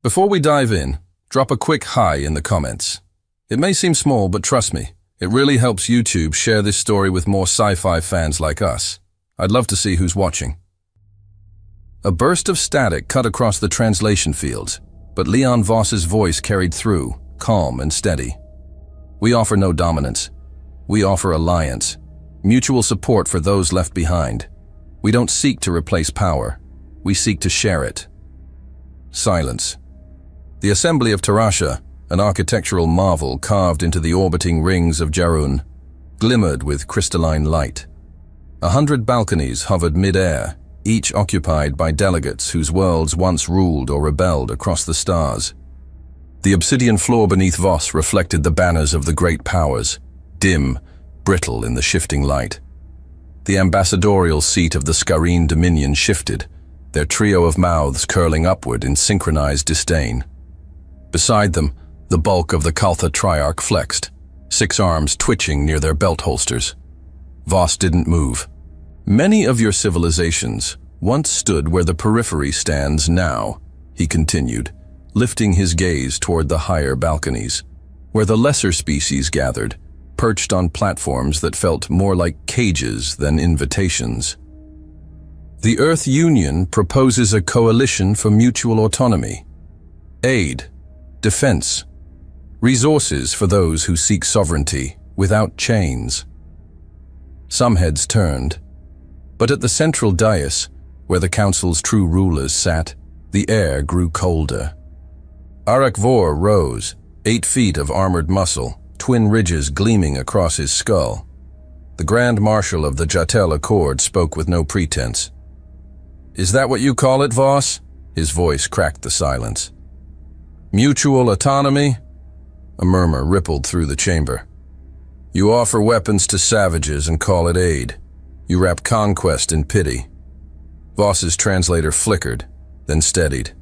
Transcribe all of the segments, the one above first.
Before we dive in, drop a quick hi in the comments. It may seem small, but trust me, it really helps YouTube share this story with more sci-fi fans like us. I'd love to see who's watching. A burst of static cut across the translation fields, but Leon Voss's voice carried through, calm and steady. We offer no dominance. We offer alliance, mutual support for those left behind. We don't seek to replace power. We seek to share it. Silence. The assembly of Tarasha, an architectural marvel carved into the orbiting rings of Jarun, glimmered with crystalline light. 100 balconies hovered mid-air, each occupied by delegates whose worlds once ruled or rebelled across the stars. The obsidian floor beneath Voss reflected the banners of the great powers, dim, brittle in the shifting light. The ambassadorial seat of the Scarine Dominion shifted, their trio of mouths curling upward in synchronized disdain. Beside them, the bulk of the Kaltha Triarch flexed, 6 arms twitching near their belt holsters. Voss didn't move. Many of your civilizations once stood where the periphery stands now, he continued, lifting his gaze toward the higher balconies, where the lesser species gathered, perched on platforms that felt more like cages than invitations. The Earth Union proposes a coalition for mutual autonomy, aid, defense, resources for those who seek sovereignty without chains. Some heads turned, but at the central dais, where the council's true rulers sat, the air grew colder. Arak Vor rose, 8 feet of armored muscle, twin ridges gleaming across his skull. The Grand Marshal of the Jatel Accord spoke with no pretense. "Is that what you call it, Voss?" His voice cracked the silence. "Mutual autonomy?" A murmur rippled through the chamber. "You offer weapons to savages and call it aid. You wrap conquest in pity." Voss's translator flickered, then steadied.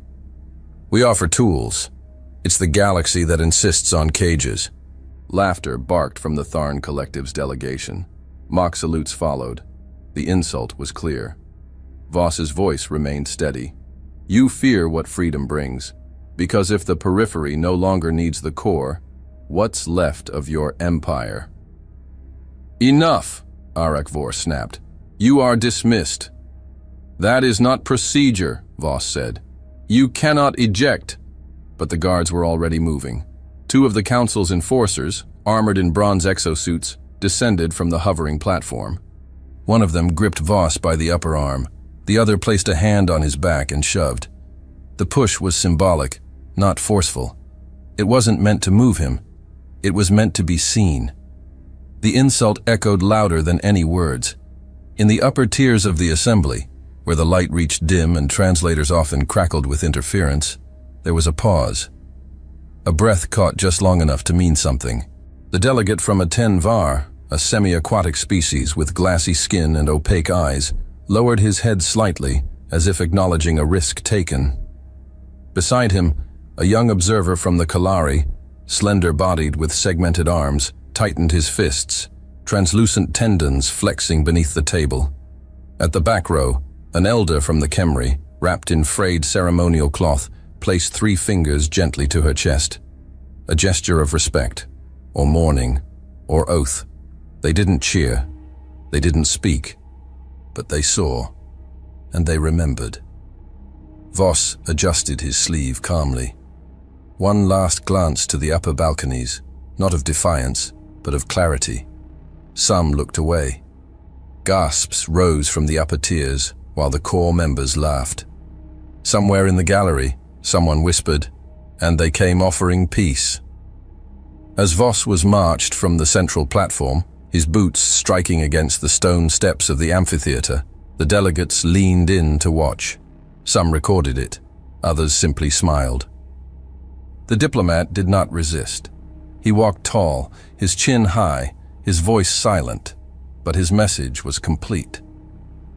"We offer tools. It's the galaxy that insists on cages." Laughter barked from the Tharn Collective's delegation. Mock salutes followed. The insult was clear. Voss's voice remained steady. "You fear what freedom brings, because if the periphery no longer needs the core, what's left of your empire?" "Enough!" Arak Vor snapped. "You are dismissed." "That is not procedure," Voss said. "You cannot eject." But the guards were already moving. 2 of the council's enforcers, armored in bronze exosuits, descended from the hovering platform. One of them gripped Voss by the upper arm. The other placed a hand on his back and shoved. The push was symbolic, not forceful. It wasn't meant to move him. It was meant to be seen. The insult echoed louder than any words. In the upper tiers of the assembly, where the light reached dim and translators often crackled with interference, there was a pause. A breath caught just long enough to mean something. The delegate from a Ten-Var, a semi-aquatic species with glassy skin and opaque eyes, lowered his head slightly, as if acknowledging a risk taken. Beside him, a young observer from the Kalari, slender-bodied with segmented arms, tightened his fists, translucent tendons flexing beneath the table. At the back row, an elder from the Khemri, wrapped in frayed ceremonial cloth, placed 3 fingers gently to her chest. A gesture of respect, or mourning, or oath. They didn't cheer. They didn't speak. But they saw, and they remembered. Voss adjusted his sleeve calmly. One last glance to the upper balconies, not of defiance, but of clarity. Some looked away. Gasps rose from the upper tiers, while the core members laughed. Somewhere in the gallery, someone whispered, "And they came offering peace." As Voss was marched from the central platform, his boots striking against the stone steps of the amphitheater, the delegates leaned in to watch. Some recorded it, others simply smiled. The diplomat did not resist. He walked tall, his chin high, his voice silent, but his message was complete.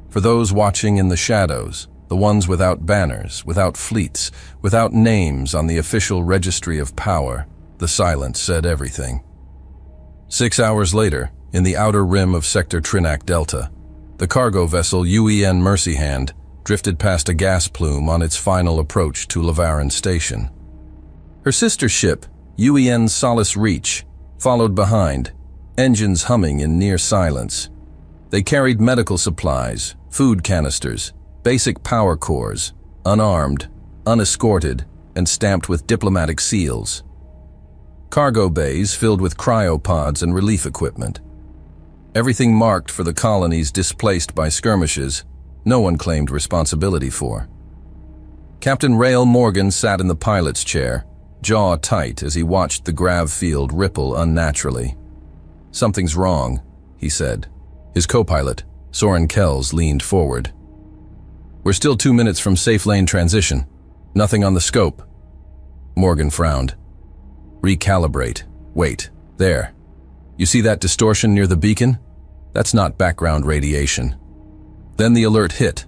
For those watching in the shadows, the ones without banners, without fleets, without names on the official registry of power, the silence said everything. 6 hours later, in the outer rim of Sector Trinac Delta, the cargo vessel UEN Mercy Hand drifted past a gas plume on its final approach to Lavarin Station. Her sister ship, Solace Reach, followed behind, engines humming in near silence. They carried medical supplies, food canisters, basic power cores, unarmed, unescorted, and stamped with diplomatic seals. Cargo bays filled with cryopods and relief equipment. Everything marked for the colonies displaced by skirmishes, no one claimed responsibility for. Captain Rail Morgan sat in the pilot's chair, jaw tight as he watched the grav field ripple unnaturally. "Something's wrong," he said. His co-pilot, Soren Kells, leaned forward. "We're still 2 minutes from safe lane transition. Nothing on the scope." Morgan frowned. "Recalibrate. Wait. There. You see that distortion near the beacon? That's not background radiation." Then the alert hit.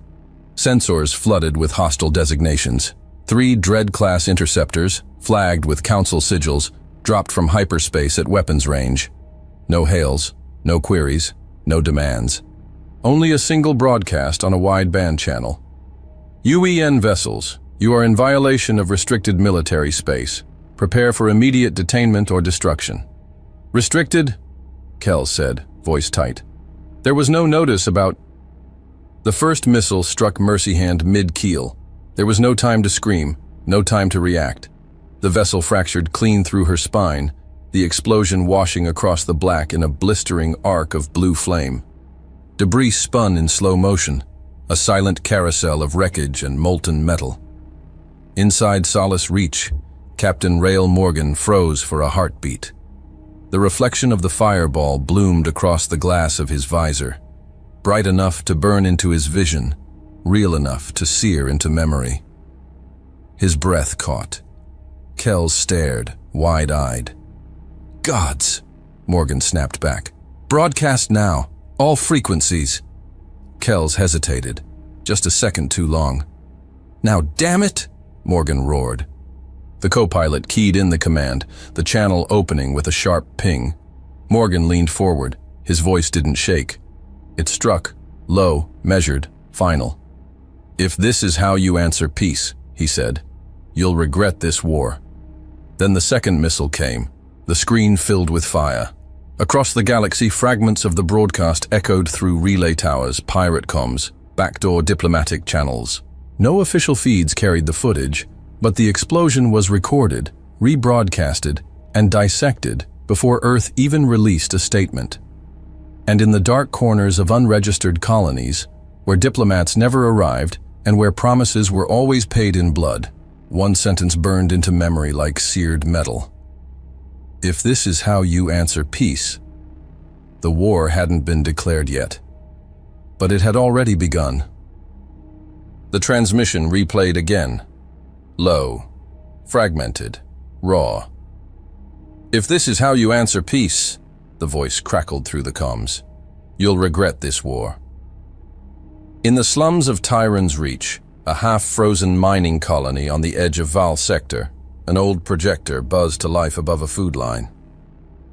Sensors flooded with hostile designations. 3 Dread-class interceptors, flagged with Council sigils, dropped from hyperspace at weapons range. No hails, no queries, no demands. Only a single broadcast on a wideband channel. "UEN vessels, you are in violation of restricted military space. Prepare for immediate detainment or destruction." "Restricted?" Kells said, voice tight. There was no notice about... The first missile struck Mercy Hand mid-keel. There was no time to scream, no time to react. The vessel fractured clean through her spine, the explosion washing across the black in a blistering arc of blue flame. Debris spun in slow motion, a silent carousel of wreckage and molten metal. Inside Solace Reach, Captain Rail Morgan froze for a heartbeat. The reflection of the fireball bloomed across the glass of his visor, bright enough to burn into his vision, real enough to sear into memory. His breath caught. Kells stared, wide-eyed. "Gods!" Morgan snapped back. "Broadcast now. All frequencies." Kells hesitated, just a second too long. "Now, damn it!" Morgan roared. The co-pilot keyed in the command, the channel opening with a sharp ping. Morgan leaned forward. His voice didn't shake. It struck, low, measured, final. "If this is how you answer peace," he said, "you'll regret this war." Then the second missile came, the screen filled with fire. Across the galaxy, fragments of the broadcast echoed through relay towers, pirate comms, backdoor diplomatic channels. No official feeds carried the footage, but the explosion was recorded, rebroadcasted, and dissected before Earth even released a statement. And in the dark corners of unregistered colonies, where diplomats never arrived and where promises were always paid in blood, one sentence burned into memory like seared metal. "If this is how you answer peace." The war hadn't been declared yet, but it had already begun. The transmission replayed again. Low, fragmented, raw. "If this is how you answer peace," the voice crackled through the comms, "you'll regret this war." In the slums of Tyron's Reach, a half-frozen mining colony on the edge of Val Sector, an old projector buzzed to life above a food line.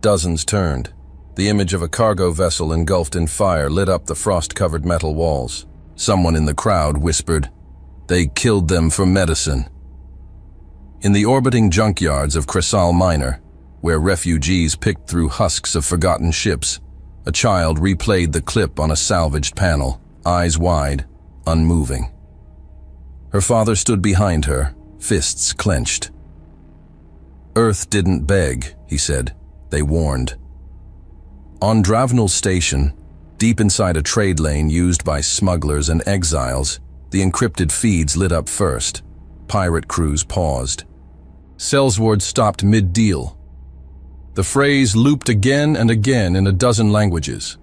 Dozens turned. The image of a cargo vessel engulfed in fire lit up the frost-covered metal walls. Someone in the crowd whispered, "They killed them for medicine." In the orbiting junkyards of Cresal Minor, where refugees picked through husks of forgotten ships, a child replayed the clip on a salvaged panel, eyes wide, unmoving. Her father stood behind her, fists clenched. "Earth didn't beg," he said. "They warned." On Dravnal Station, deep inside a trade lane used by smugglers and exiles, the encrypted feeds lit up first. Pirate crews paused. Sellsword stopped mid-deal. The phrase looped again and again in a dozen languages.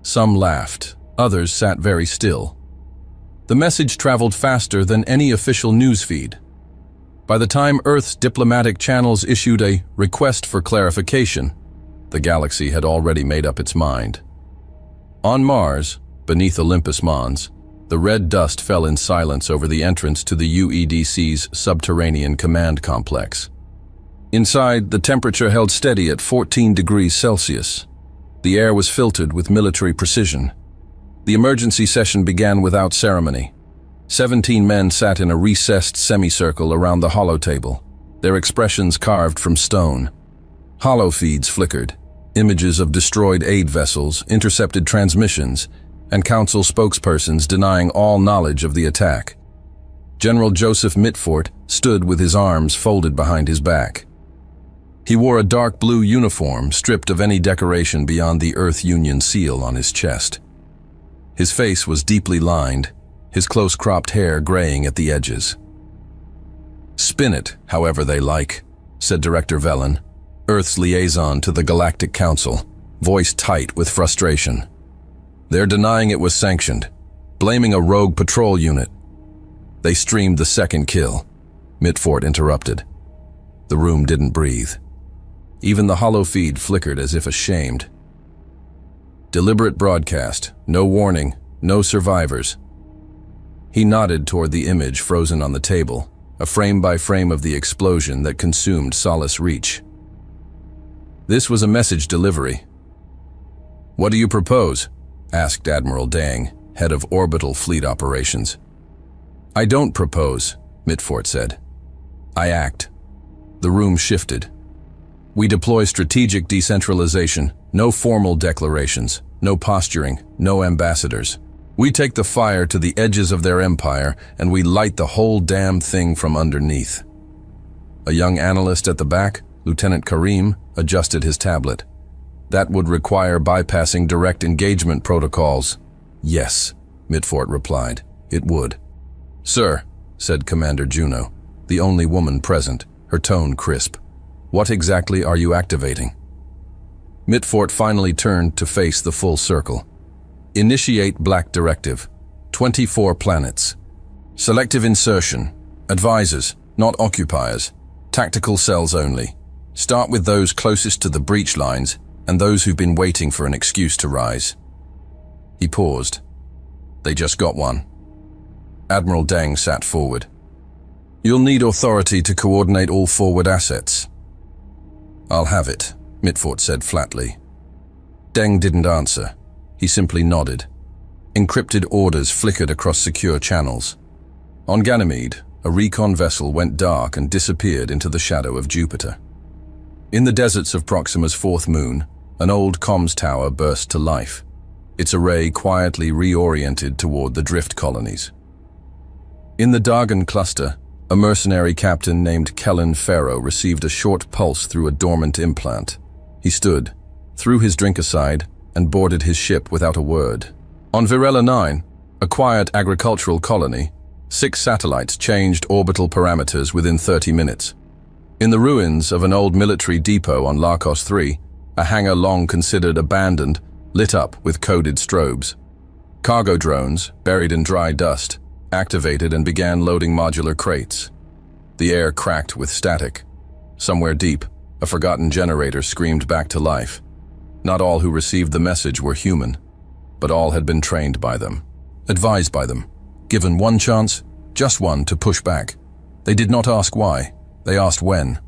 Some laughed, others sat very still. The message traveled faster than any official newsfeed. By the time Earth's diplomatic channels issued a request for clarification, the galaxy had already made up its mind. On Mars, beneath Olympus Mons, the red dust fell in silence over the entrance to the UEDC's subterranean command complex. Inside, the temperature held steady at 14 degrees Celsius. The air was filtered with military precision. The emergency session began without ceremony. 17 men sat in a recessed semicircle around the holotable, their expressions carved from stone. Holofeeds flickered, images of destroyed aid vessels, intercepted transmissions, and council spokespersons denying all knowledge of the attack. General Joseph Mitford stood with his arms folded behind his back. He wore a dark blue uniform stripped of any decoration beyond the Earth Union seal on his chest. His face was deeply lined, his close-cropped hair graying at the edges. "Spin it however they like," said Director Velen, Earth's liaison to the Galactic Council, voice tight with frustration. "They're denying it was sanctioned, blaming a rogue patrol unit. They streamed the second kill," Mitford interrupted. The room didn't breathe. Even the holofeed flickered as if ashamed. "Deliberate broadcast, no warning, no survivors." He nodded toward the image frozen on the table, a frame-by-frame of the explosion that consumed Solace Reach. This was a message delivery. "What do you propose?" asked Admiral Dang, head of Orbital Fleet Operations. "I don't propose," Mitford said. "I act." The room shifted. "We deploy strategic decentralization, no formal declarations, no posturing, no ambassadors. We take the fire to the edges of their empire and we light the whole damn thing from underneath." A young analyst at the back, Lieutenant Karim, adjusted his tablet. "That would require bypassing direct engagement protocols." "Yes," Mitford replied, "it would." "Sir," said Commander Juno, the only woman present, her tone crisp, "what exactly are you activating?" Mitford finally turned to face the full circle. "Initiate Black Directive. 24 planets. Selective insertion. Advisors, not occupiers. Tactical cells only. Start with those closest to the breach lines and those who've been waiting for an excuse to rise." He paused. "They just got one." Admiral Deng sat forward. "You'll need authority to coordinate all forward assets." "I'll have it," Mitford said flatly. Deng didn't answer. He simply nodded. Encrypted orders flickered across secure channels. On Ganymede, a recon vessel went dark and disappeared into the shadow of Jupiter. In the deserts of Proxima's fourth moon, an old comms tower burst to life, its array quietly reoriented toward the drift colonies. In the Dargan cluster, a mercenary captain named Kellen Farrow received a short pulse through a dormant implant. He stood, threw his drink aside, and boarded his ship without a word. On Virela 9, a quiet agricultural colony, 6 satellites changed orbital parameters within 30 minutes. In the ruins of an old military depot on Larkos 3, a hangar long considered abandoned lit up with coded strobes. Cargo drones, buried in dry dust, activated and began loading modular crates. The air cracked with static. Somewhere deep, a forgotten generator screamed back to life. Not all who received the message were human, but all had been trained by them, advised by them, given one chance, just one, to push back. They did not ask why, they asked when.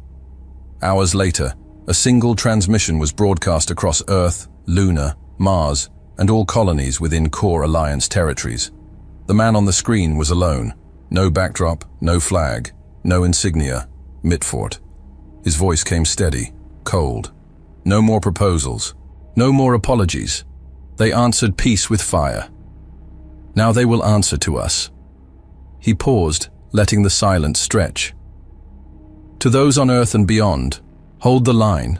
Hours later, a single transmission was broadcast across Earth, Luna, Mars, and all colonies within core Alliance territories. The man on the screen was alone. No backdrop, no flag, no insignia. Mitford. His voice came steady, cold. No more proposals. No more apologies. They answered peace with fire. Now they will answer to us. He paused, letting the silence stretch. To those on Earth and beyond, hold the line.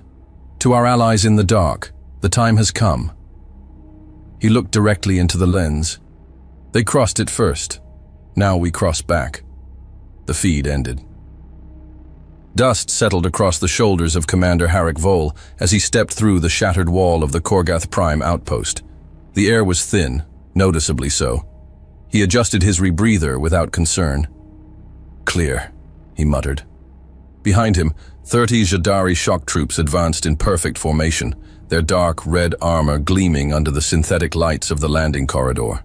To our allies in the dark, the time has come. He looked directly into the lens. They crossed it first. Now we cross back. The feed ended. Dust settled across the shoulders of Commander Harrick Vole as he stepped through the shattered wall of the Korgath Prime outpost. The air was thin, noticeably so. He adjusted his rebreather without concern. "Clear," he muttered. Behind him, 30 Jadari shock troops advanced in perfect formation, their dark red armor gleaming under the synthetic lights of the landing corridor.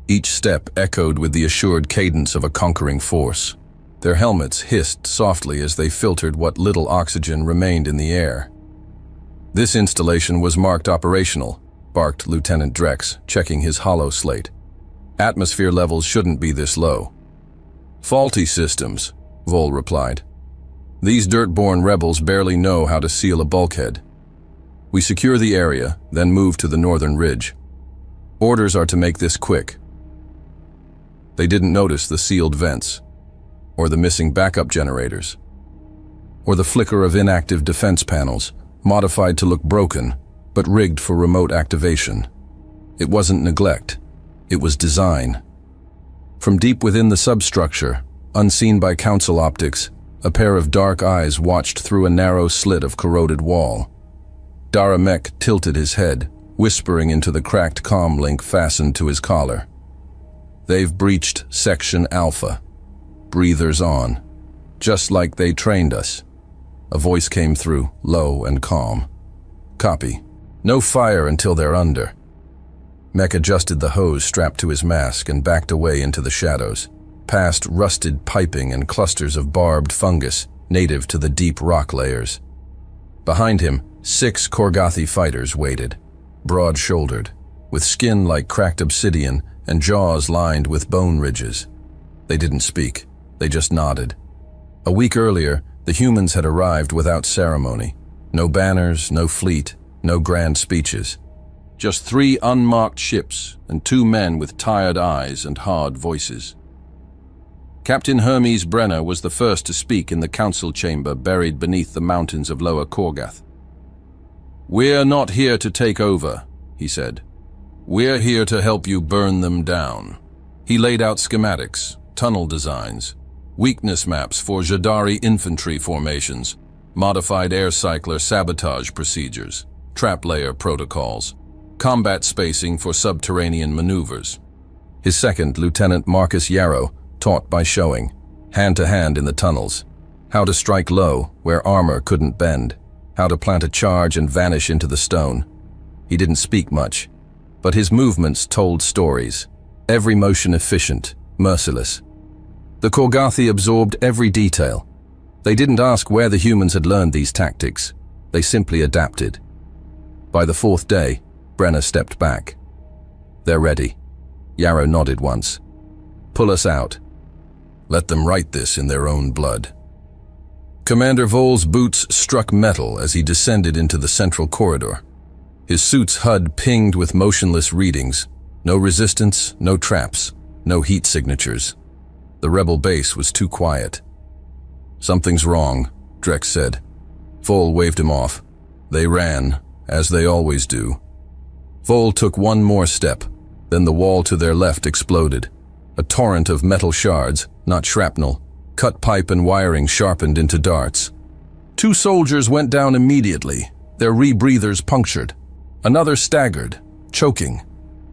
Each step echoed with the assured cadence of a conquering force. Their helmets hissed softly as they filtered what little oxygen remained in the air. "This installation was marked operational," barked Lieutenant Drex, checking his holo slate. Atmosphere levels shouldn't be this low. Faulty systems, Vol replied. These dirt-born rebels barely know how to seal a bulkhead. We secure the area, then move to the northern ridge. Orders are to make this quick. They didn't notice the sealed vents, or the missing backup generators, or the flicker of inactive defense panels, modified to look broken, but rigged for remote activation. It wasn't neglect, it was design. From deep within the substructure, unseen by council optics, a pair of dark eyes watched through a narrow slit of corroded wall. Daramek tilted his head, whispering into the cracked comm link fastened to his collar. They've breached Section Alpha. Breathers on. Just like they trained us. A voice came through, low and calm. Copy. No fire until they're under. Mech adjusted the hose strapped to his mask and backed away into the shadows, past rusted piping and clusters of barbed fungus native to the deep rock layers. Behind him, 6 Korgothi fighters waited, broad-shouldered, with skin like cracked obsidian and jaws lined with bone ridges. They didn't speak, they just nodded. A week earlier, the humans had arrived without ceremony. No banners, no fleet, no grand speeches. Just 3 unmarked ships and 2 men with tired eyes and hard voices. Captain Hermes Brenner was the first to speak in the council chamber buried beneath the mountains of Lower Korgoth. "We're not here to take over," he said. "We're here to help you burn them down." He laid out schematics, tunnel designs, weakness maps for Jadari infantry formations, modified air cycler sabotage procedures, trap layer protocols, combat spacing for subterranean maneuvers. His second, Lieutenant Marcus Yarrow, taught by showing, hand-to-hand in the tunnels, how to strike low where armor couldn't bend, how to plant a charge and vanish into the stone. He didn't speak much, but his movements told stories, every motion efficient, merciless. The Korgothi absorbed every detail. They didn't ask where the humans had learned these tactics. They simply adapted. By the 4th day, Brenner stepped back. "They're ready." Yarrow nodded once. "Pull us out. Let them write this in their own blood." Commander Vol's boots struck metal as he descended into the central corridor. His suit's HUD pinged with motionless readings. No resistance, no traps, no heat signatures. The rebel base was too quiet. "Something's wrong," Drex said. Vol waved him off. They ran, as they always do. Vol took one more step, then the wall to their left exploded. A torrent of metal shards, not shrapnel, cut pipe and wiring sharpened into darts. 2 soldiers went down immediately, their rebreathers punctured. Another staggered, choking.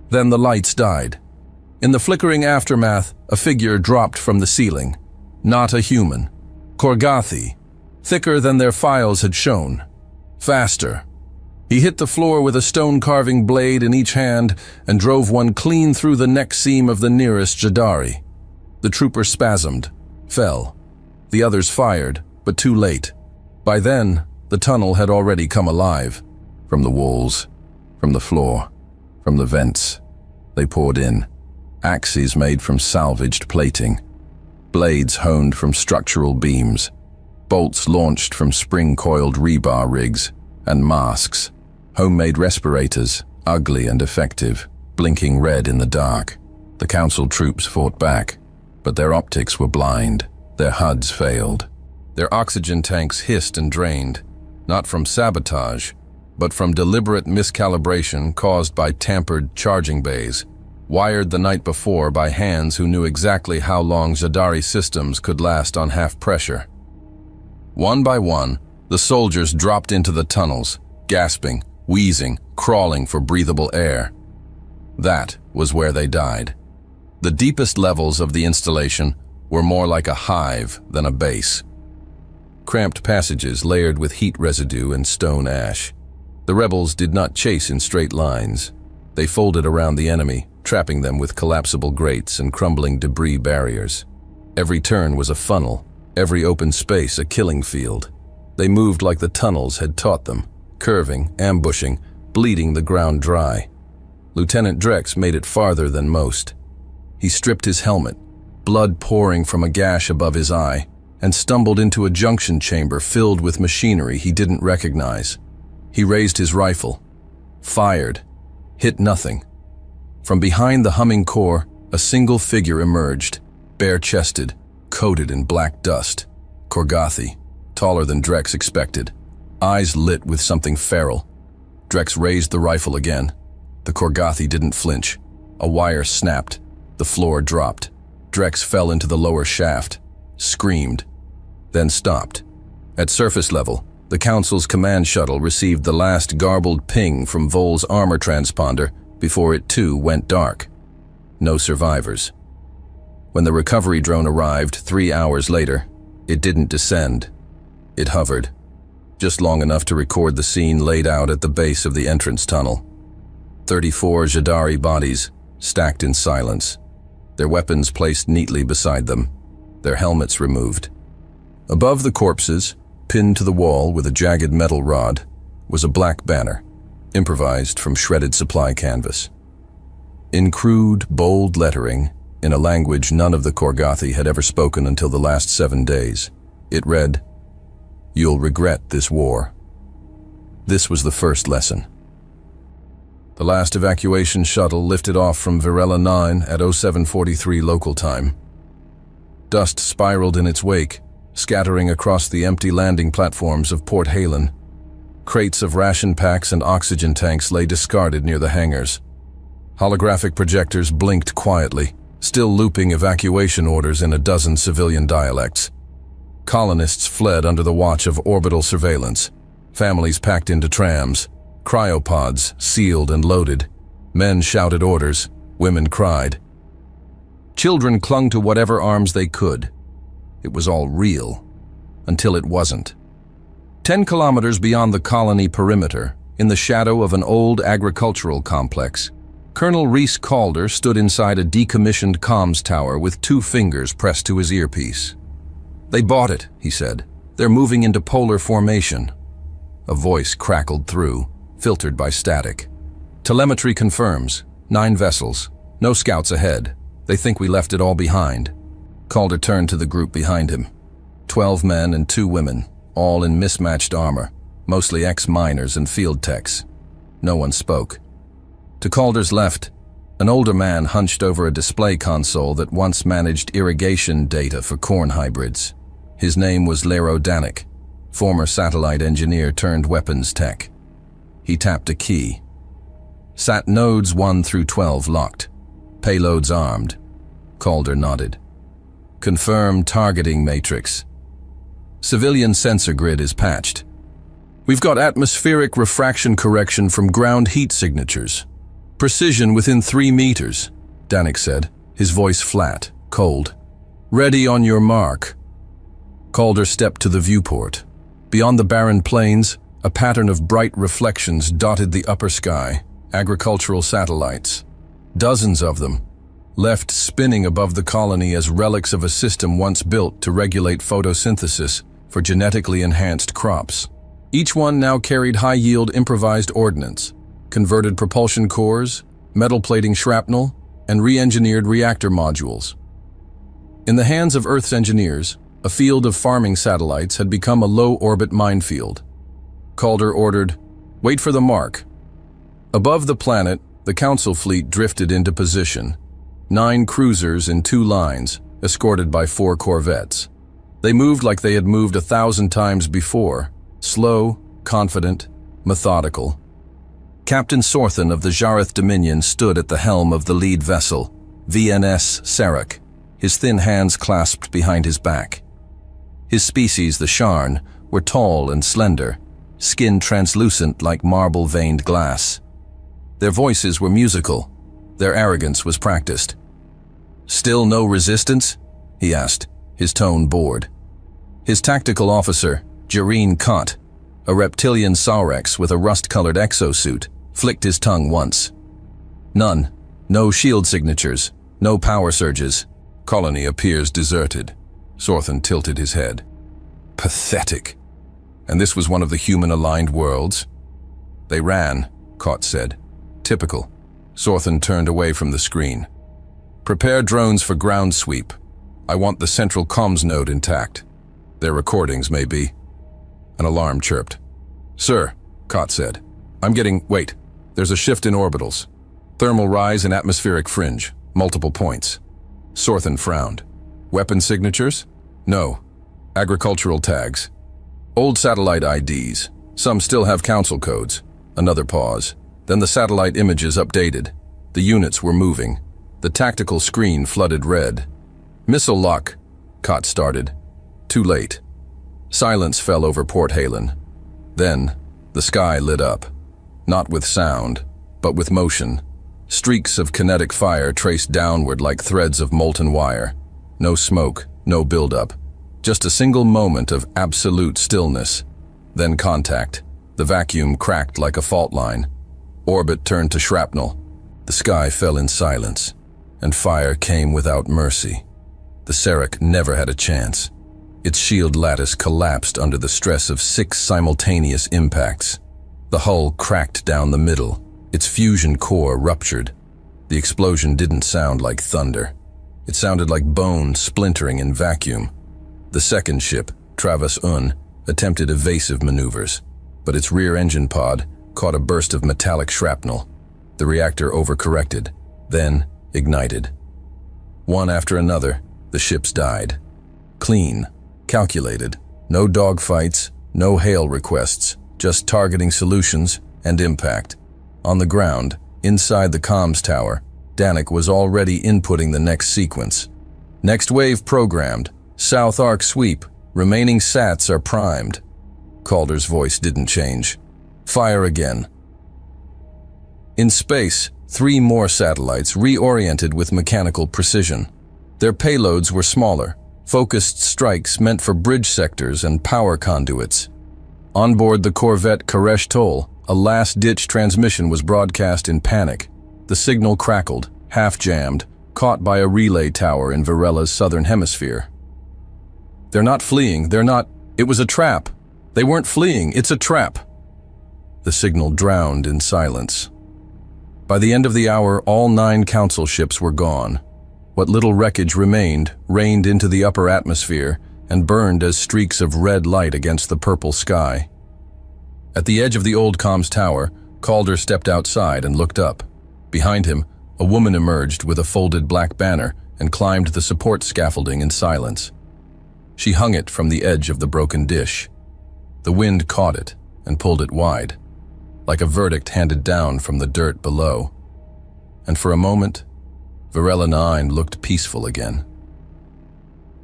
Then the lights died. In the flickering aftermath, a figure dropped from the ceiling. Not a human. Korgothi, thicker than their files had shown. Faster. He hit the floor with a stone-carving blade in each hand and drove one clean through the neck seam of the nearest Jadari. The trooper spasmed, fell. The others fired, but too late. By then, the tunnel had already come alive. From the walls, from the floor, from the vents, they poured in. Axes made from salvaged plating. Blades honed from structural beams. Bolts launched from spring-coiled rebar rigs. And masks. Homemade respirators, ugly and effective, blinking red in the dark. The council troops fought back, but their optics were blind. Their HUDs failed. Their oxygen tanks hissed and drained, not from sabotage, but from deliberate miscalibration caused by tampered charging bays, wired the night before by hands who knew exactly how long Jadari systems could last on half pressure. One by one, the soldiers dropped into the tunnels, gasping, wheezing, crawling for breathable air. That was where they died. The deepest levels of the installation were more like a hive than a base. Cramped passages layered with heat residue and stone ash. The rebels did not chase in straight lines. They folded around the enemy, trapping them with collapsible grates and crumbling debris barriers. Every turn was a funnel, every open space a killing field. They moved like the tunnels had taught them, curving, ambushing, bleeding the ground dry. Lieutenant Drex made it farther than most. He stripped his helmet, blood pouring from a gash above his eye, and stumbled into a junction chamber filled with machinery he didn't recognize. He raised his rifle, fired, hit nothing. From behind the humming core, a single figure emerged, bare-chested, coated in black dust. Korgothi, taller than Drex expected, eyes lit with something feral. Drex raised the rifle again. The Korgothi didn't flinch. A wire snapped. The floor dropped. Drex fell into the lower shaft, screamed, then stopped. At surface level, the Council's command shuttle received the last garbled ping from Vol's armor transponder before it too went dark. No survivors. When the recovery drone arrived 3 hours later, it didn't descend. It hovered, just long enough to record the scene laid out at the base of the entrance tunnel. 34 Jadari bodies, stacked in silence, their weapons placed neatly beside them, their helmets removed. Above the corpses, pinned to the wall with a jagged metal rod, was a black banner, improvised from shredded supply canvas. In crude, bold lettering, in a language none of the Korgothi had ever spoken until the last 7 days, it read, "You'll regret this war." This was the first lesson. The last evacuation shuttle lifted off from Virella 9 at 0743 local time. Dust spiraled in its wake, scattering across the empty landing platforms of Port Halen. Crates of ration packs and oxygen tanks lay discarded near the hangars. Holographic projectors blinked quietly, still looping evacuation orders in a dozen civilian dialects. Colonists fled under the watch of orbital surveillance, families packed into trams, cryopods sealed and loaded. Men shouted orders, women cried. Children clung to whatever arms they could. It was all real, until it wasn't. 10 kilometers beyond the colony perimeter, in the shadow of an old agricultural complex, Colonel Reese Calder stood inside a decommissioned comms tower with 2 fingers pressed to his earpiece. "They bought it," he said. "They're moving into polar formation." A voice crackled through, filtered by static. "Telemetry confirms. 9 vessels. No scouts ahead. They think we left it all behind." Calder turned to the group behind him. 12 men and 2 women, all in mismatched armor, mostly ex-miners and field techs. No one spoke. To Calder's left, an older man hunched over a display console that once managed irrigation data for corn hybrids. His name was Lero Danik, former satellite engineer turned weapons tech. He tapped a key. Sat nodes 1 through 12 locked. Payloads armed. Calder nodded. Confirm targeting matrix. Civilian sensor grid is patched. We've got atmospheric refraction correction from ground heat signatures. Precision within 3 meters, Danik said, his voice flat, cold. Ready on your mark. Calder stepped to the viewport. Beyond the barren plains, a pattern of bright reflections dotted the upper sky, agricultural satellites. Dozens of them, left spinning above the colony as relics of a system once built to regulate photosynthesis for genetically enhanced crops. Each one now carried high-yield improvised ordnance, converted propulsion cores, metal plating shrapnel, and re-engineered reactor modules. In the hands of Earth's engineers, a field of farming satellites had become a low-orbit minefield. Calder ordered, "Wait for the mark." Above the planet, the Council fleet drifted into position. 9 cruisers in 2 lines, escorted by 4 corvettes. They moved like they had moved 1,000 times before, slow, confident, methodical. Captain Sorthan of the Jareth Dominion stood at the helm of the lead vessel, VNS Sarek, his thin hands clasped behind his back. His species, the Sharn, were tall and slender, skin translucent like marble-veined glass. Their voices were musical. Their arrogance was practiced. "Still no resistance?" he asked, his tone bored. His tactical officer, Jareen Kott, a reptilian Saurex with a rust-colored exosuit, flicked his tongue once. "None. No shield signatures. No power surges. Colony appears deserted." Sorthan tilted his head. "Pathetic. And this was one of the human-aligned worlds?" "They ran," Kott said. "Typical." Sorthan turned away from the screen. Prepare drones for ground sweep. I want the central comms node intact. Their recordings may be. An alarm chirped. Sir, Cott said. Wait, there's a shift in orbitals. Thermal rise in atmospheric fringe, multiple points. Sorthen frowned. Weapon signatures? No. Agricultural tags. Old satellite IDs. Some still have council codes. Another pause. Then the satellite images updated. The units were moving. The tactical screen flooded red. Missile lock, Cott started. Too late. Silence fell over Port Halen. Then, the sky lit up. Not with sound, but with motion. Streaks of kinetic fire traced downward like threads of molten wire. No smoke, no buildup. Just a single moment of absolute stillness. Then contact. The vacuum cracked like a fault line. Orbit turned to shrapnel. The sky fell in silence, and fire came without mercy. The Sarek never had a chance. Its shield lattice collapsed under the stress of 6 simultaneous impacts. The hull cracked down the middle. Its fusion core ruptured. The explosion didn't sound like thunder. It sounded like bone splintering in vacuum. The second ship, Travis Un, attempted evasive maneuvers, but its rear engine pod caught a burst of metallic shrapnel. The reactor overcorrected, then ignited. One after another, the ships died. Clean, calculated, no dogfights, no hail requests, just targeting solutions and impact. On the ground, inside the comms tower, Danik was already inputting the next sequence. Next wave programmed, South Arc sweep, remaining sats are primed. Calder's voice didn't change. Fire again. In space, 3 more satellites reoriented with mechanical precision. Their payloads were smaller, focused strikes meant for bridge sectors and power conduits. On board the corvette Koresh Toll, a last-ditch transmission was broadcast in panic. The signal crackled, half-jammed, caught by a relay tower in Varela's southern hemisphere. They're not fleeing, it was a trap. They weren't fleeing, it's a trap. The signal drowned in silence. By the end of the hour, all 9 council ships were gone. What little wreckage remained rained into the upper atmosphere and burned as streaks of red light against the purple sky. At the edge of the old comms tower, Calder stepped outside and looked up. Behind him, a woman emerged with a folded black banner and climbed the support scaffolding in silence. She hung it from the edge of the broken dish. The wind caught it and pulled it wide, like a verdict handed down from the dirt below. And for a moment, Varela 9 looked peaceful again.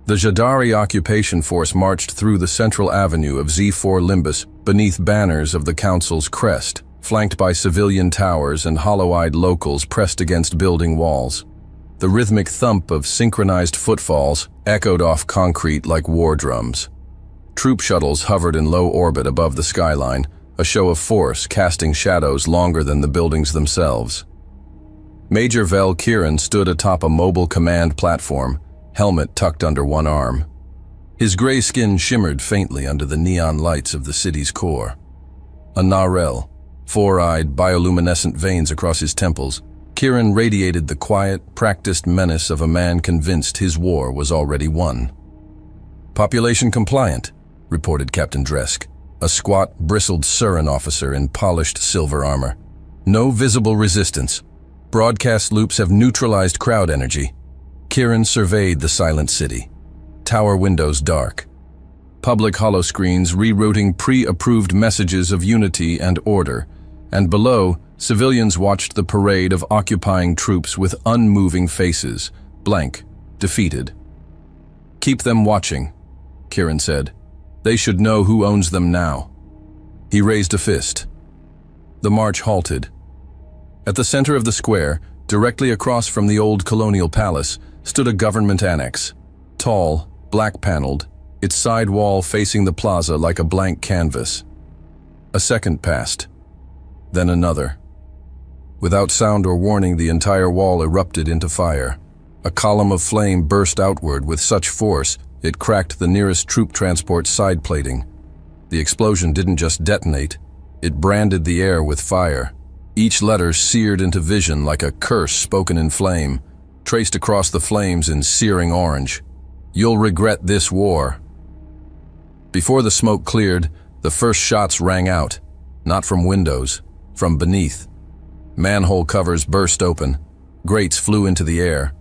The Jadari occupation force marched through the central avenue of Z4 Limbus beneath banners of the council's crest, flanked by civilian towers and hollow-eyed locals pressed against building walls. The rhythmic thump of synchronized footfalls echoed off concrete like war drums. Troop shuttles hovered in low orbit above the skyline, a show of force casting shadows longer than the buildings themselves. Major Vel Kieran stood atop a mobile command platform, helmet tucked under one arm. His gray skin shimmered faintly under the neon lights of the city's core. A Narel, 4-eyed, bioluminescent veins across his temples, Kieran radiated the quiet, practiced menace of a man convinced his war was already won. Population compliant, reported Captain Dresk, a squat, bristled Surin officer in polished silver armor. No visible resistance. Broadcast loops have neutralized crowd energy. Kieran surveyed the silent city. Tower windows dark. Public holoscreens rerouting pre-approved messages of unity and order, and below, civilians watched the parade of occupying troops with unmoving faces, blank, defeated. Keep them watching, Kieran said. They should know who owns them now. He raised a fist. The march halted. At the center of the square, directly across from the old colonial palace, stood a government annex. Tall, black-paneled, its side wall facing the plaza like a blank canvas. A second passed. Then another. Without sound or warning, the entire wall erupted into fire. A column of flame burst outward with such force it cracked the nearest troop transport's side plating. The explosion didn't just detonate, it branded the air with fire. Each letter seared into vision like a curse spoken in flame. traced across the flames in searing orange. "You'll regret this war." Before the smoke cleared, the first shots rang out, not from windows, from beneath. Manhole covers burst open, grates flew into the air,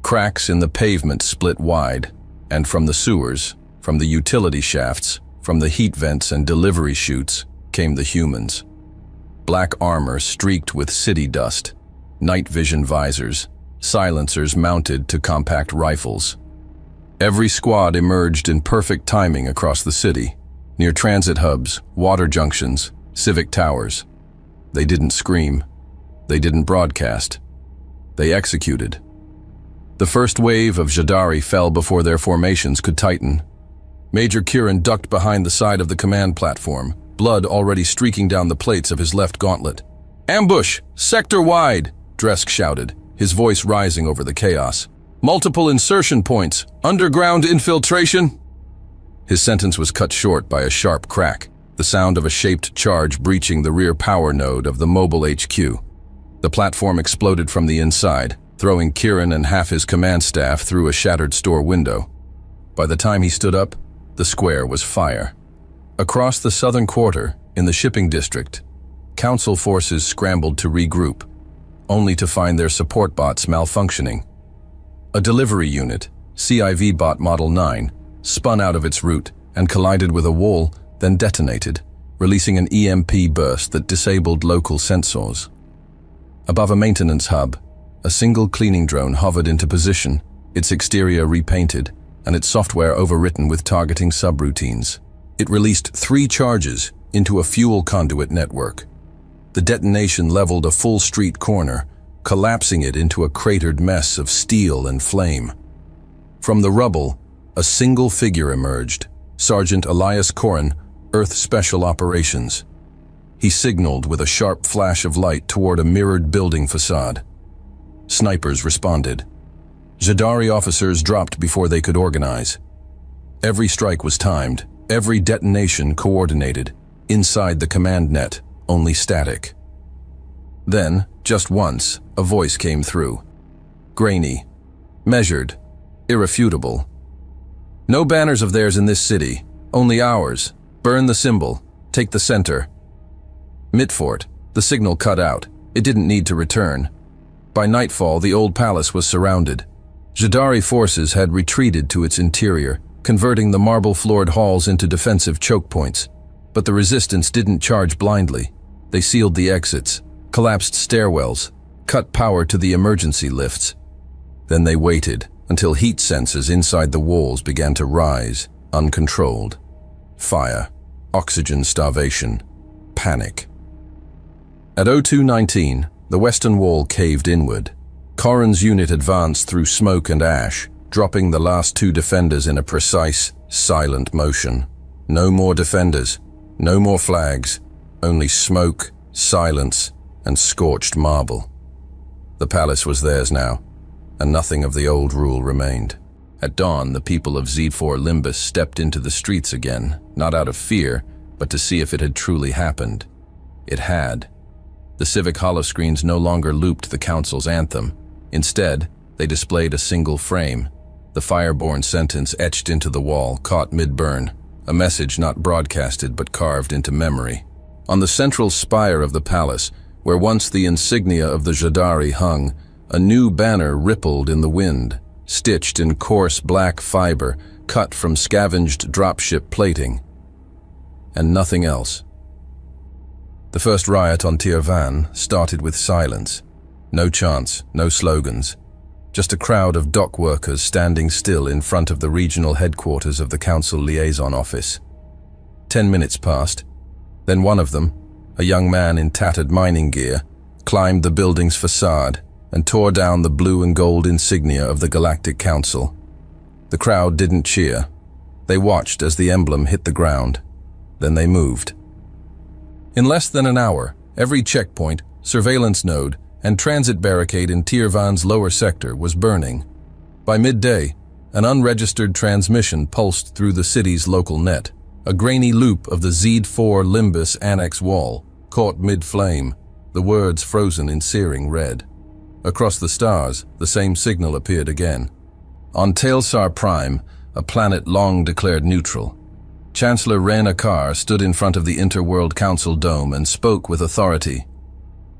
cracks in the pavement split wide, and from the sewers, from the utility shafts, from the heat vents and delivery chutes, came the humans. Black armor streaked with city dust, night vision visors, silencers mounted to compact rifles. Every squad emerged in perfect timing across the city, near transit hubs, water junctions, civic towers. They didn't scream. They didn't broadcast. They executed. The first wave of Jadari fell before their formations could tighten. Major Kieran ducked behind the side of the command platform, blood already streaking down the plates of his left gauntlet. "Ambush! Sector-wide!" Dresk shouted, his voice rising over the chaos. "Multiple insertion points! Underground infiltration!" His sentence was cut short by a sharp crack, the sound of a shaped charge breaching the rear power node of the mobile HQ. The platform exploded from the inside, throwing Kieran and half his command staff through a shattered store window. By the time he stood up, the square was fire. Across the southern quarter, in the shipping district, Council forces scrambled to regroup, only to find their support bots malfunctioning. A delivery unit, CIV Bot Model 9, spun out of its route and collided with a wall, then detonated, releasing an EMP burst that disabled local sensors. Above a maintenance hub, a single cleaning drone hovered into position, its exterior repainted, and its software overwritten with targeting subroutines. It released 3 charges into a fuel conduit network. The detonation leveled a full street corner, collapsing it into a cratered mess of steel and flame. From the rubble, a single figure emerged, Sergeant Elias Corrin, Earth Special Operations. He signaled with a sharp flash of light toward a mirrored building facade. Snipers responded. Jadari officers dropped before they could organize. Every strike was timed, every detonation coordinated, inside the command net, only static. Then, just once, a voice came through. Grainy, measured, irrefutable. "No banners of theirs in this city, only ours. Burn the symbol, take the center." Midfort, the signal cut out. It didn't need to return. By nightfall, the old palace was surrounded. Jadari forces had retreated to its interior, converting the marble-floored halls into defensive choke points. But the resistance didn't charge blindly. They sealed the exits, collapsed stairwells, cut power to the emergency lifts. Then they waited until heat sensors inside the walls began to rise, uncontrolled. Fire, oxygen starvation, panic. At 0219, the western wall caved inward. Corrin's unit advanced through smoke and ash, dropping the last 2 defenders in a precise, silent motion. No more defenders, no more flags, only smoke, silence, and scorched marble. The palace was theirs now, and nothing of the old rule remained. At dawn, the people of Z4 Limbus stepped into the streets again, not out of fear, but to see if it had truly happened. It had. The civic holoscreens no longer looped the council's anthem. Instead, they displayed a single frame, the fireborn sentence etched into the wall, caught mid-burn, a message not broadcasted but carved into memory. On the central spire of the palace, where once the insignia of the Jadari hung, a new banner rippled in the wind, stitched in coarse black fiber, cut from scavenged dropship plating. And nothing else. The first riot on Tirvan started with silence. No chants, no slogans. Just a crowd of dock workers standing still in front of the regional headquarters of the council liaison office. 10 minutes passed. Then one of them, a young man in tattered mining gear, climbed the building's facade and tore down the blue and gold insignia of the Galactic Council. The crowd didn't cheer. They watched as the emblem hit the ground. Then they moved. In less than an hour, every checkpoint, surveillance node, and transit barricade in Tirvan's lower sector was burning. By midday, an unregistered transmission pulsed through the city's local net. A grainy loop of the Z4 Limbus annex wall, caught mid-flame, the words frozen in searing red. Across the stars, the same signal appeared again. On Tailsar Prime, a planet long declared neutral, Chancellor Rayna Carr stood in front of the Interworld Council dome and spoke with authority.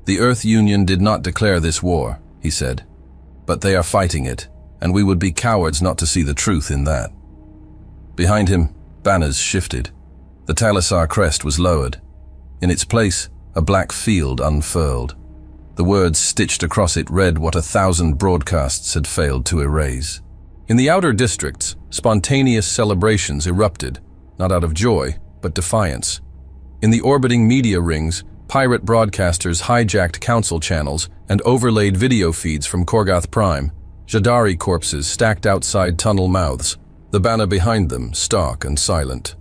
"The Earth Union did not declare this war," he said, "but they are fighting it, and we would be cowards not to see the truth in that." Behind him, banners shifted. The Talasar crest was lowered. In its place, a black field unfurled. The words stitched across it read what 1,000 broadcasts had failed to erase. In the outer districts, spontaneous celebrations erupted, not out of joy, but defiance. In the orbiting media rings, pirate broadcasters hijacked council channels and overlaid video feeds from Korgoth Prime. Jadari corpses stacked outside tunnel mouths, the banner behind them stark and silent.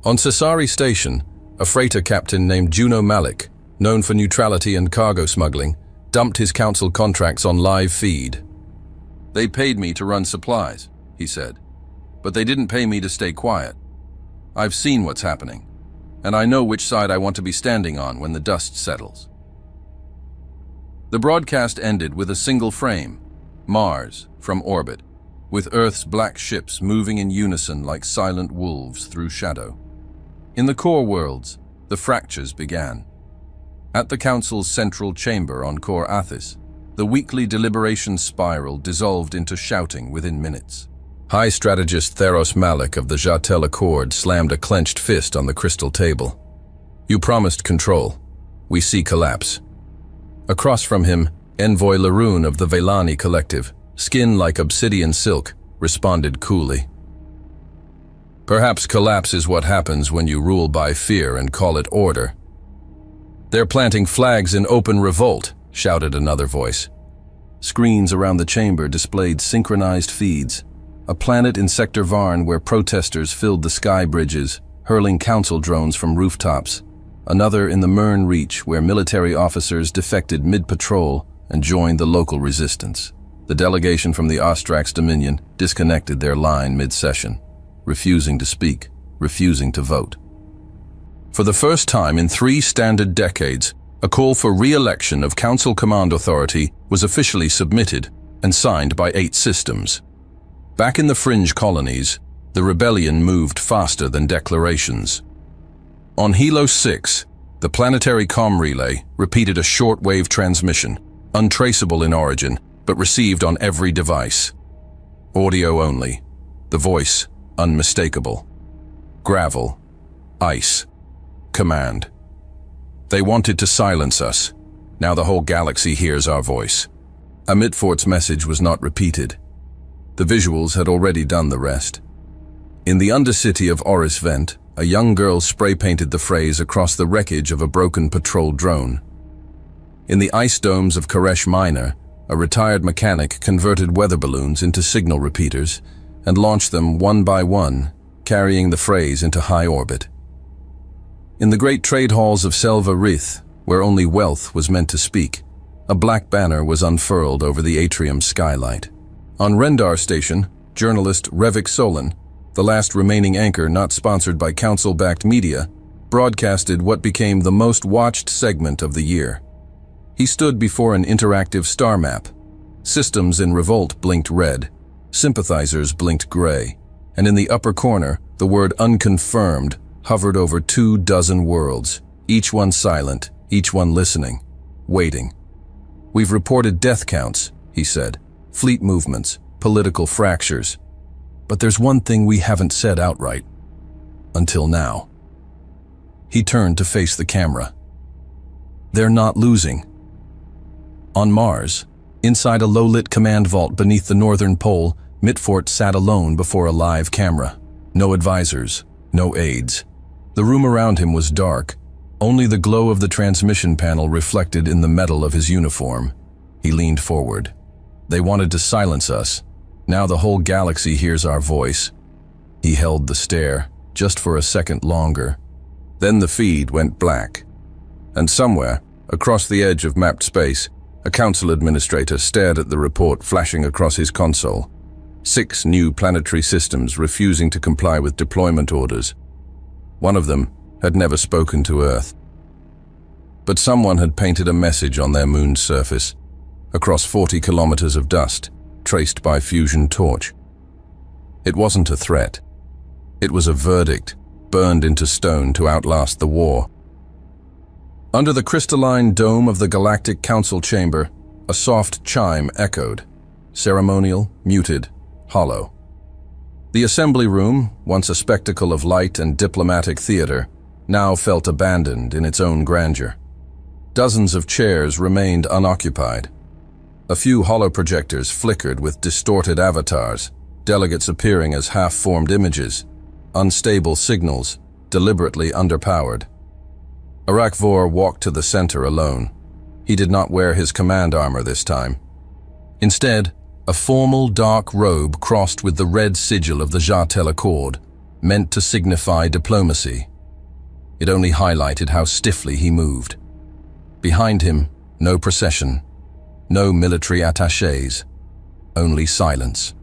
On Cesari Station, a freighter captain named Juno Malik, known for neutrality and cargo smuggling, dumped his council contracts on live feed. "They paid me to run supplies," he said, "but they didn't pay me to stay quiet. I've seen what's happening, and I know which side I want to be standing on when the dust settles." The broadcast ended with a single frame, Mars from orbit, with Earth's black ships moving in unison like silent wolves through shadow. In the core worlds, the fractures began. At the Council's central chamber on Kor Athis, the weekly deliberation spiral dissolved into shouting within minutes. High Strategist Theros Malik of the Jatel Accord slammed a clenched fist on the crystal table. "You promised control. We see collapse." Across from him, Envoy Laroon of the Velani Collective, skin like obsidian silk, responded coolly. "Perhaps collapse is what happens when you rule by fear and call it order." "They're planting flags in open revolt," shouted another voice. Screens around the chamber displayed synchronized feeds. A planet in Sector Varn where protesters filled the sky bridges, hurling council drones from rooftops. Another in the Mern Reach where military officers defected mid-patrol and joined the local resistance. The delegation from the Ostrax Dominion disconnected their line mid-session, refusing to speak, refusing to vote. For the first time in 3 standard decades, a call for re-election of Council Command Authority was officially submitted and signed by 8 systems. Back in the fringe colonies, the rebellion moved faster than declarations. On Helos 6, the planetary comm relay repeated a short-wave transmission, untraceable in origin, but received on every device. Audio only, the voice unmistakable. Gravel, ice, command. "They wanted to silence us. Now the whole galaxy hears our voice." Amitfort's message was not repeated. The visuals had already done the rest. In the undercity of Oris Vent, a young girl spray-painted the phrase across the wreckage of a broken patrol drone. In the ice domes of Koresh Minor, a retired mechanic converted weather balloons into signal repeaters and launched them one by one, carrying the phrase into high orbit. In the great trade halls of Selva Rith, where only wealth was meant to speak, a black banner was unfurled over the atrium skylight. On Rendar Station, journalist Revik Solon, the last remaining anchor not sponsored by council-backed media, broadcasted what became the most watched segment of the year. He stood before an interactive star map. Systems in revolt blinked red, sympathizers blinked gray, and in the upper corner, the word unconfirmed hovered over 24 worlds, each one silent, each one listening, waiting. "We've reported death counts," he said, "fleet movements, political fractures. But there's one thing we haven't said outright. Until now." He turned to face the camera. "They're not losing." On Mars, inside a low-lit command vault beneath the northern pole, Mitfort sat alone before a live camera. No advisors, no aides. The room around him was dark, only the glow of the transmission panel reflected in the metal of his uniform. He leaned forward. "They wanted to silence us. Now the whole galaxy hears our voice." He held the stare, just for a second longer. Then the feed went black. And somewhere, across the edge of mapped space, a council administrator stared at the report flashing across his console. 6 new planetary systems refusing to comply with deployment orders. One of them had never spoken to Earth. But someone had painted a message on their moon's surface. across 40 kilometers of dust, traced by fusion torch. It wasn't a threat. It was a verdict, burned into stone to outlast the war. Under the crystalline dome of the Galactic Council chamber, a soft chime echoed, ceremonial, muted, hollow. The assembly room, once a spectacle of light and diplomatic theater, now felt abandoned in its own grandeur. Dozens of chairs remained unoccupied. A few holoprojectors flickered with distorted avatars, delegates appearing as half-formed images, unstable signals, deliberately underpowered. Arakvor walked to the center alone. He did not wear his command armor this time. Instead, a formal dark robe crossed with the red sigil of the Jartel Accord, meant to signify diplomacy. It only highlighted how stiffly he moved. Behind him, no procession, no military attachés, only silence.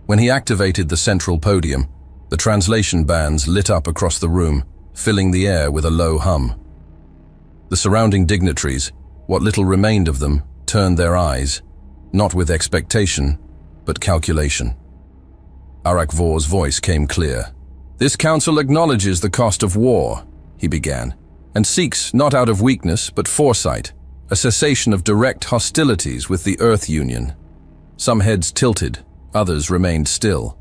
When he activated the central podium, the translation bands lit up across the room, filling the air with a low hum. The surrounding dignitaries, what little remained of them, turned their eyes, not with expectation, but calculation. Arakvor's voice came clear. "This council acknowledges the cost of war," he began, "and seeks, not out of weakness, but foresight, a cessation of direct hostilities with the Earth Union." Some heads tilted, others remained still.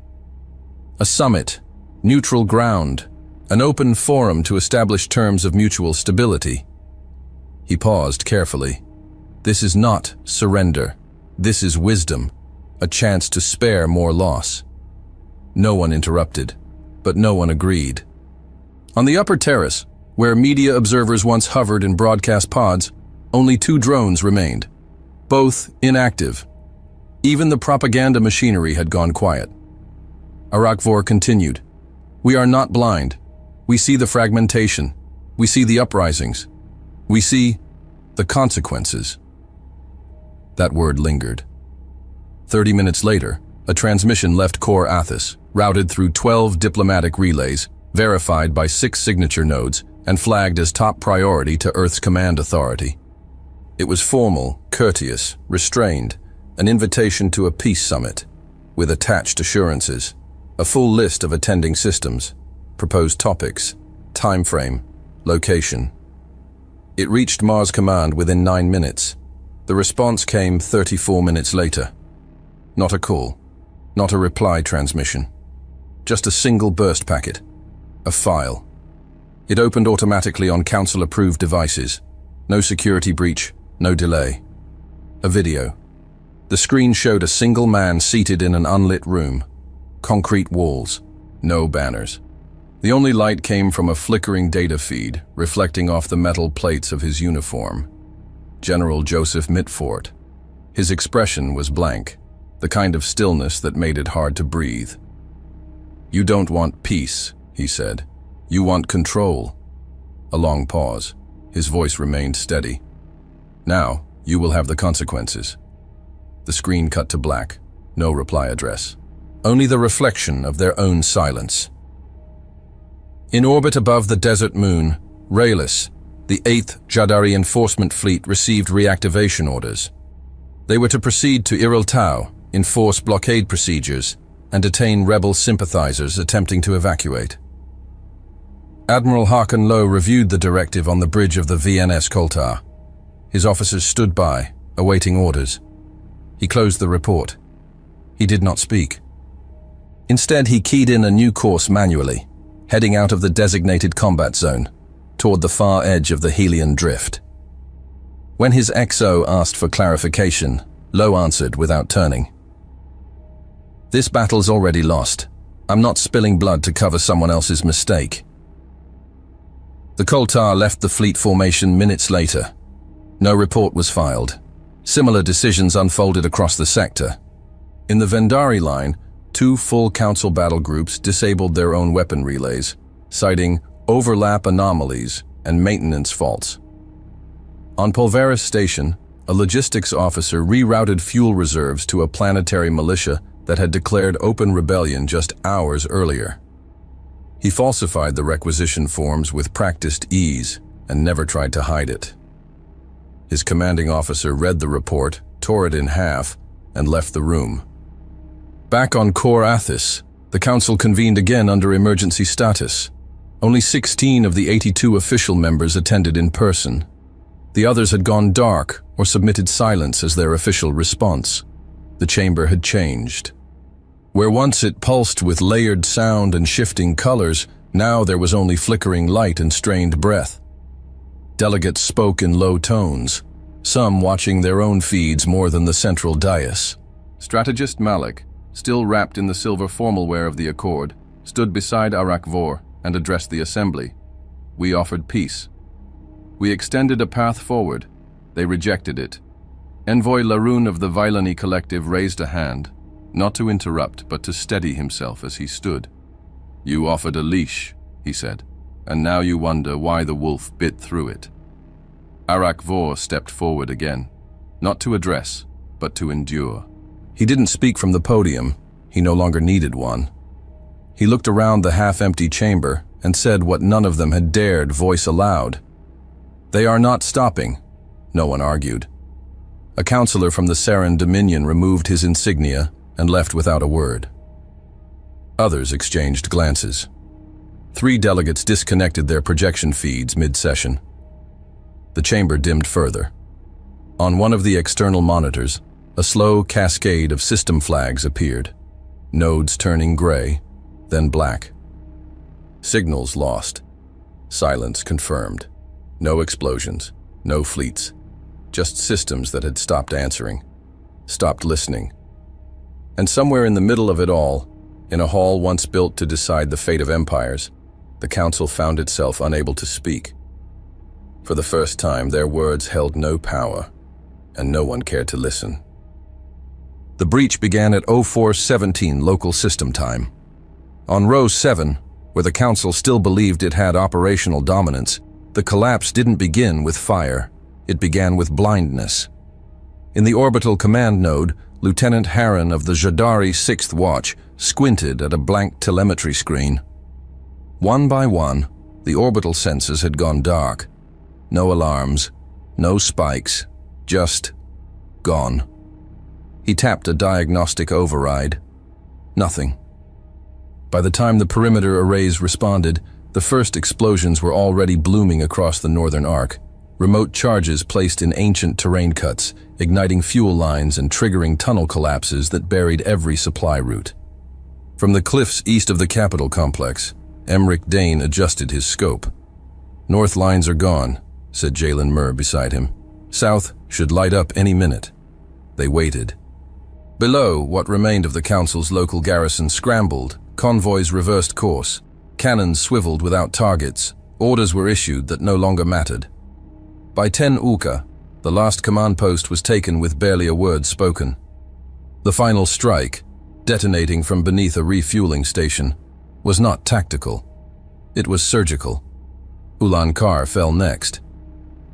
A summit, neutral ground, an open forum to establish terms of mutual stability. He paused carefully. This is not surrender. This is wisdom, a chance to spare more loss. No one interrupted, but no one agreed. On the upper terrace, where media observers once hovered in broadcast pods, only 2 drones remained, both inactive. Even the propaganda machinery had gone quiet. Arakvor continued, "We are not blind. We see the fragmentation. We see the uprisings. We see the consequences." That word lingered. 30 minutes later, a transmission left Core Athos, routed through 12 diplomatic relays, verified by 6 signature nodes, and flagged as top priority to Earth's command authority. It was formal, courteous, restrained, an invitation to a peace summit, with attached assurances, a full list of attending systems, proposed topics, time frame, location. It reached Mars Command within 9 minutes. The response came 34 minutes later. Not a call, not a reply transmission, just a single burst packet, a file. It opened automatically on Council-approved devices. No security breach, no delay. A video. The screen showed a single man seated in an unlit room. Concrete walls, no banners. The only light came from a flickering data feed, reflecting off the metal plates of his uniform. General Joseph Mitford. His expression was blank, the kind of stillness that made it hard to breathe. "You don't want peace," he said. "You want control." A long pause. His voice remained steady. "Now, you will have the consequences." The screen cut to black. No reply address. Only the reflection of their own silence. In orbit above the desert moon, Raylis, the 8th Jadari Enforcement Fleet, received reactivation orders. They were to proceed to Iral Tau, enforce blockade procedures, and detain rebel sympathizers attempting to evacuate. Admiral Harkin Lowe reviewed the directive on the bridge of the VNS Koltar. His officers stood by, awaiting orders. He closed the report. He did not speak. Instead, he keyed in a new course manually, heading out of the designated combat zone, toward the far edge of the Helion drift. When his XO asked for clarification, Lowe answered without turning. "This battle's already lost. I'm not spilling blood to cover someone else's mistake." The Koltar left the fleet formation minutes later. No report was filed. Similar decisions unfolded across the sector. In the Vendari line, 2 full Council battle groups disabled their own weapon relays, citing overlap anomalies and maintenance faults. On Pulveris Station, a logistics officer rerouted fuel reserves to a planetary militia that had declared open rebellion just hours earlier. He falsified the requisition forms with practiced ease and never tried to hide it. His commanding officer read the report, tore it in half, and left the room. Back on Core Athis, the council convened again under emergency status. Only 16 of the 82 official members attended in person. The others had gone dark or submitted silence as their official response. The chamber had changed. Where once it pulsed with layered sound and shifting colors, now there was only flickering light and strained breath. Delegates spoke in low tones, some watching their own feeds more than the central dais. Strategist Malik, still wrapped in the silver formal wear of the Accord, stood beside Arak Vor and addressed the assembly. We offered peace. We extended a path forward. They rejected it. Envoy Laroon of the Vailani Collective raised a hand, not to interrupt, but to steady himself as he stood. You offered a leash, he said, and now you wonder why the wolf bit through it. Arak Vor stepped forward again, not to address, but to endure. He didn't speak from the podium. He no longer needed one. He looked around the half-empty chamber and said what none of them had dared voice aloud. They are not stopping, no one argued. A counselor from the Saren Dominion removed his insignia and left without a word. Others exchanged glances. 3 delegates disconnected their projection feeds mid-session. The chamber dimmed further. On one of the external monitors, a slow cascade of system flags appeared, nodes turning gray, then black. Signals lost. Silence confirmed. No explosions, no fleets, just systems that had stopped answering, stopped listening. And somewhere in the middle of it all, in a hall once built to decide the fate of empires, the council found itself unable to speak. For the first time, their words held no power, and no one cared to listen. The breach began at 0417 local system time. On row 7, where the council still believed it had operational dominance, the collapse didn't begin with fire. It began with blindness. In the orbital command node, Lieutenant Harron of the Jadari 6th Watch squinted at a blank telemetry screen. One by one, the orbital sensors had gone dark. No alarms, no spikes, just gone. He tapped a diagnostic override. Nothing. By the time the perimeter arrays responded, the first explosions were already blooming across the northern arc. Remote charges placed in ancient terrain cuts, igniting fuel lines and triggering tunnel collapses that buried every supply route. From the cliffs east of the capital complex, Emmerich Dane adjusted his scope. North lines are gone, said Jalen Murr beside him. South should light up any minute. They waited. Below, what remained of the council's local garrison scrambled, convoys reversed course, cannons swiveled without targets, orders were issued that no longer mattered. By 10 Uka, the last command post was taken with barely a word spoken. The final strike, detonating from beneath a refueling station, was not tactical. It was surgical. Ulankar fell next.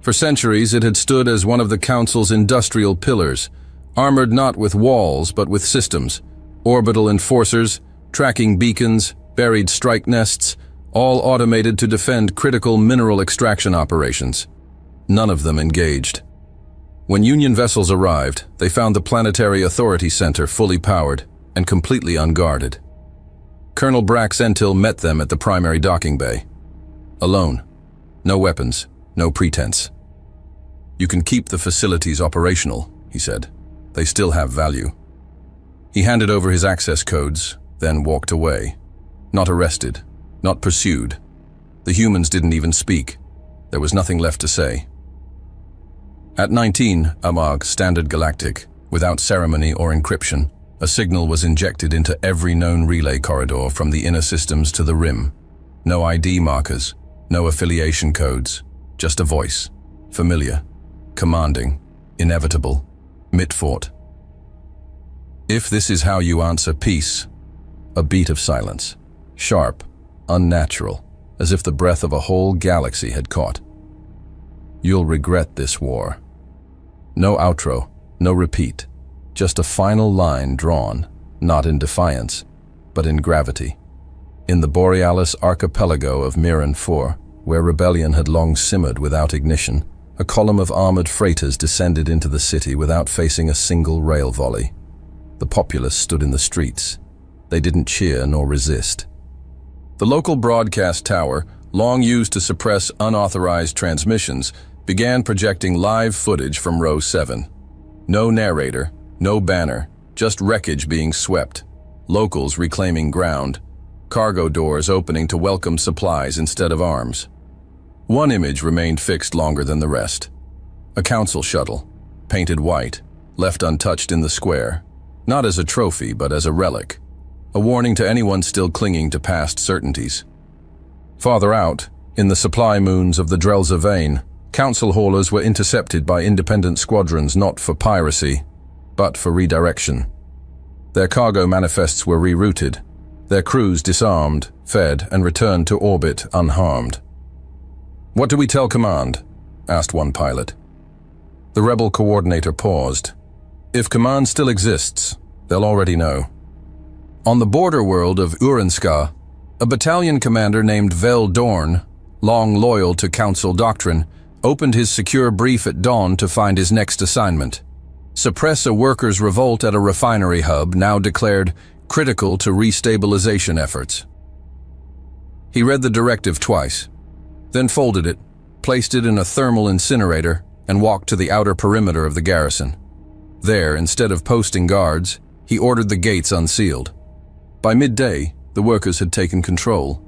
For centuries it had stood as one of the council's industrial pillars, armored not with walls but with systems, orbital enforcers, tracking beacons, buried strike nests, all automated to defend critical mineral extraction operations. None of them engaged. When Union vessels arrived, they found the Planetary Authority Center fully powered and completely unguarded. Colonel Brax Entil met them at the primary docking bay. Alone. No weapons, no pretense. You can keep the facilities operational, he said. They still have value. He handed over his access codes, then walked away. Not arrested, not pursued. The humans didn't even speak. There was nothing left to say. At 19 Amag Standard Galactic, without ceremony or encryption, a signal was injected into every known relay corridor from the inner systems to the rim. No ID markers, no affiliation codes, just a voice, familiar, commanding, inevitable, Mitfort. If this is how you answer peace, a beat of silence, sharp, unnatural, as if the breath of a whole galaxy had caught. You'll regret this war. No outro, no repeat, just a final line drawn, not in defiance, but in gravity. In the Borealis archipelago of Miran IV, where rebellion had long simmered without ignition, A column of armored freighters descended into the city without facing a single rail volley. The populace stood in the streets. They didn't cheer nor resist. The local broadcast tower, long used to suppress unauthorized transmissions, began projecting live footage from row 7. No narrator, no banner, just wreckage being swept, locals reclaiming ground, cargo doors opening to welcome supplies instead of arms. One image remained fixed longer than the rest. A council shuttle, painted white, left untouched in the square, not as a trophy but as a relic, a warning to anyone still clinging to past certainties. Farther out, in the supply moons of the Drelza vein, council haulers were intercepted by independent squadrons not for piracy, but for redirection. Their cargo manifests were rerouted, their crews disarmed, fed, and returned to orbit unharmed. "What do we tell command?" asked one pilot. The rebel coordinator paused. "If command still exists, they'll already know." On the border world of Uranska, a battalion commander named Vel Dorn, long loyal to council doctrine, opened his secure brief at dawn to find his next assignment: suppress a workers' revolt at a refinery hub now declared critical to restabilization efforts. He read the directive twice, then folded it, placed it in a thermal incinerator, and walked to the outer perimeter of the garrison. There, instead of posting guards, he ordered the gates unsealed. By midday, the workers had taken control.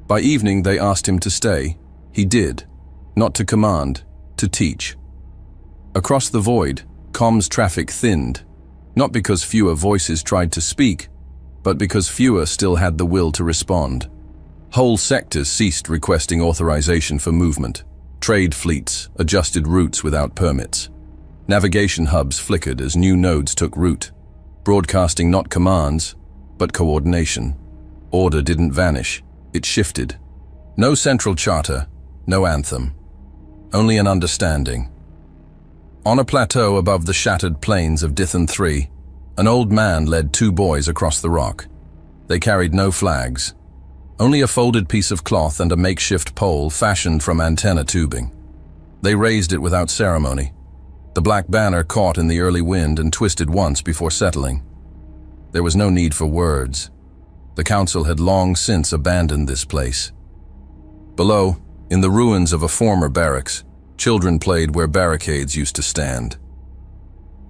By evening, they asked him to stay. He did, not to command, to teach. Across the void, comms traffic thinned, not because fewer voices tried to speak, but because fewer still had the will to respond. Whole sectors ceased requesting authorization for movement. Trade fleets adjusted routes without permits. Navigation hubs flickered as new nodes took root, broadcasting not commands, but coordination. Order didn't vanish, it shifted. No central charter, no anthem, only an understanding. On a plateau above the shattered plains of Dithan III, an old man led 2 boys across the rock. They carried no flags, only a folded piece of cloth and a makeshift pole fashioned from antenna tubing. They raised it without ceremony. The black banner caught in the early wind and twisted once before settling. There was no need for words. The council had long since abandoned this place. Below, in the ruins of a former barracks, children played where barricades used to stand.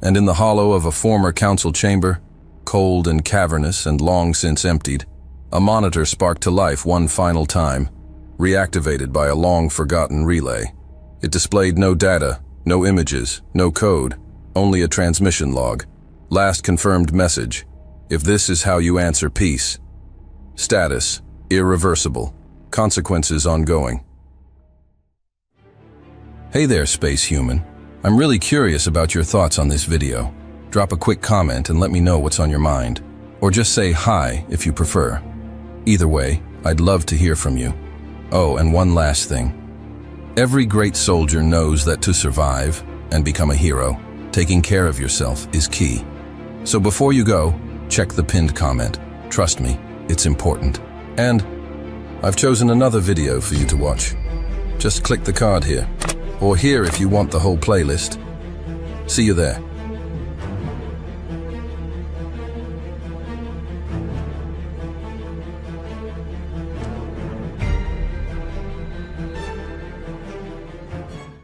And in the hollow of a former council chamber, cold and cavernous and long since emptied, a monitor sparked to life one final time, reactivated by a long-forgotten relay. It displayed no data, no images, no code, only a transmission log. Last confirmed message: if this is how you answer peace. Status: irreversible. Consequences ongoing. Hey there, space human. I'm really curious about your thoughts on this video. Drop a quick comment and let me know what's on your mind. Or just say hi if you prefer. Either way, I'd love to hear from you. Oh, and one last thing. Every great soldier knows that to survive and become a hero, taking care of yourself is key. So before you go, check the pinned comment. Trust me, it's important. And I've chosen another video for you to watch. Just click the card here, or here if you want the whole playlist. See you there.